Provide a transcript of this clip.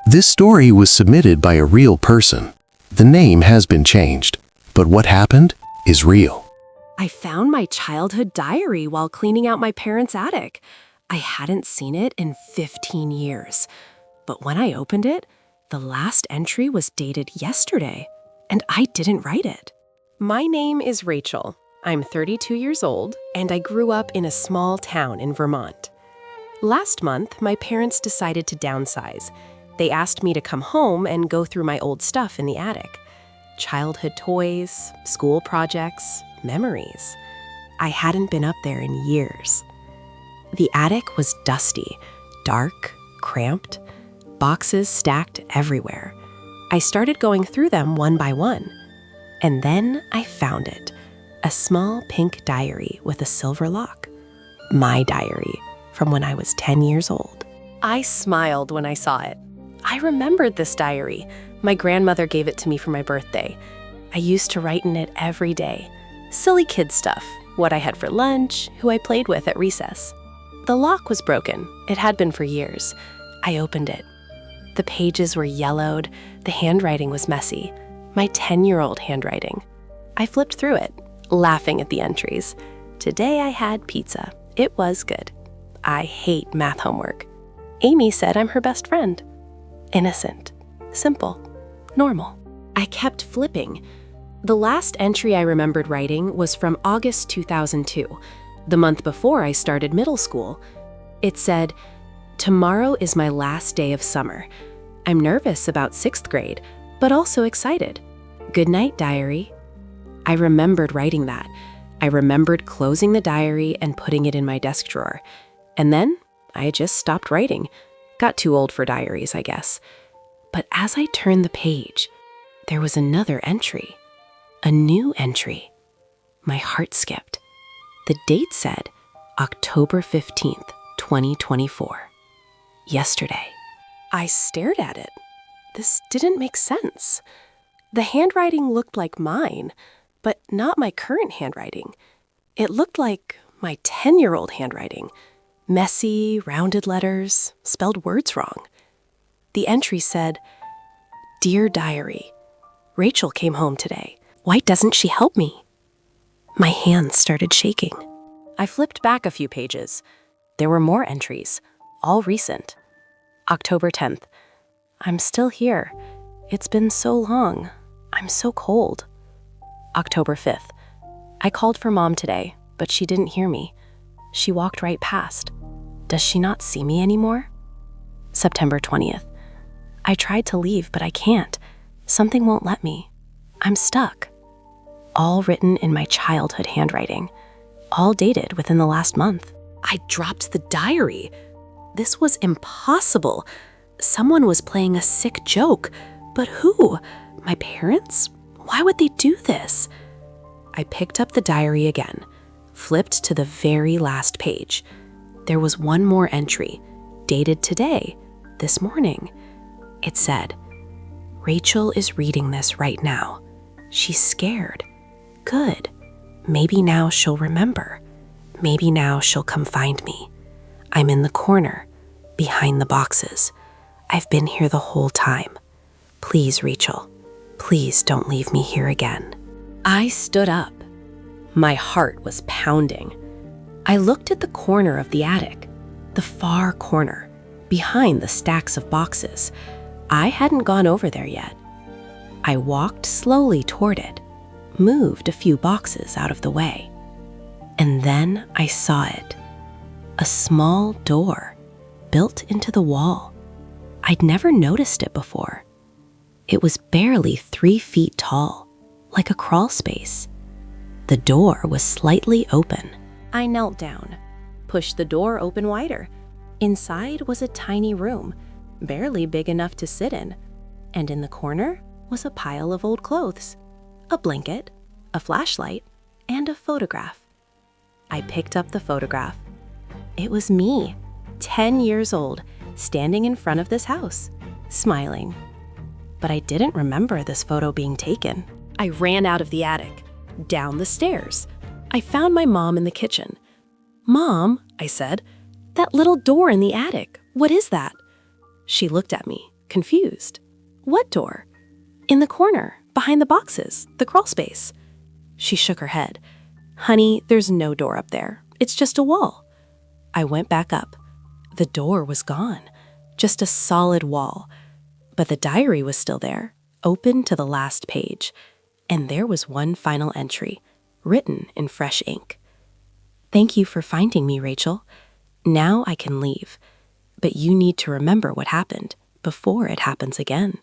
This story was submitted by a real person. The name has been changed, but what happened is real. I found my childhood diary while cleaning out my parents' attic. I hadn't seen it in 15 years. But when I opened it, the last entry was dated yesterday, and I didn't write it. My name is Rachel. I'm 32 years old, and I grew up in a small town in Vermont. Last month, my parents decided to downsize. They asked me to come home and go through my old stuff in the attic. Childhood toys, school projects, memories. I hadn't been up there in years. The attic was dusty, dark, cramped, boxes stacked everywhere. I started going through them one by one. And then I found it, a small pink diary with a silver lock. My diary, from when I was 10 years old. I smiled when I saw it. I remembered this diary. My grandmother gave it to me for my birthday. I used to write in it every day. Silly kid stuff, what I had for lunch, who I played with at recess. The lock was broken. It had been for years. I opened it. The pages were yellowed. The handwriting was messy. My 10-year-old handwriting. I flipped through it, laughing at the entries. Today I had pizza. It was good. I hate math homework. Amy said I'm her best friend. Innocent, simple, normal. I kept flipping. The last entry I remembered writing was from August 2002, the month before I started middle school. It said, "Tomorrow is my last day of summer. I'm nervous about 6th grade, but also excited. Good night, diary." I remembered writing that. I remembered closing the diary and putting it in my desk drawer. And then I just stopped writing. Got too old for diaries, I guess. But as I turned the page, there was another entry. A new entry. My heart skipped. The date said October 15th, 2024. Yesterday. I stared at it. This didn't make sense. The handwriting looked like mine, but not my current handwriting. It looked like my 10-year-old handwriting. Messy, rounded letters, spelled words wrong. The entry said, "Dear Diary, Rachel came home today. Why doesn't she help me?" My hands started shaking. I flipped back a few pages. There were more entries, all recent. October 10th. I'm still here. It's been so long. I'm so cold. October 5th. I called for Mom today, but she didn't hear me. She walked right past. Does she not see me anymore? September 20th. I tried to leave, but I can't. Something won't let me. I'm stuck. All written in my childhood handwriting. All dated within the last month. I dropped the diary. This was impossible. Someone was playing a sick joke. But who? My parents? Why would they do this? I picked up the diary again, flipped to the very last page. There was one more entry, dated today, this morning. It said, "Rachel is reading this right now. She's scared. Good. Maybe now she'll remember. Maybe now she'll come find me. I'm in the corner, behind the boxes. I've been here the whole time. Please, Rachel, please don't leave me here again." I stood up. My heart was pounding. I looked at the corner of the attic, the far corner, behind the stacks of boxes. I hadn't gone over there yet. I walked slowly toward it, moved a few boxes out of the way. And then I saw it. A small door built into the wall. I'd never noticed it before. It was barely 3 feet tall, like a crawl space. The door was slightly open. I knelt down, pushed the door open wider. Inside was a tiny room, barely big enough to sit in. And in the corner was a pile of old clothes, a blanket, a flashlight, and a photograph. I picked up the photograph. It was me, 10 years old, standing in front of this house, smiling. But I didn't remember this photo being taken. I ran out of the attic, down the stairs. I found my mom in the kitchen. "Mom," I said, "that little door in the attic, what is that?" She looked at me, confused. What door? In the corner, behind the boxes, the crawl space. She shook her head. Honey, there's no door up there. It's just a wall. I went back up. The door was gone, just a solid wall. But the diary was still there, open to the last page. And there was one final entry, written in fresh ink. Thank you for finding me, Rachel. Now I can leave. But you need to remember what happened before it happens again.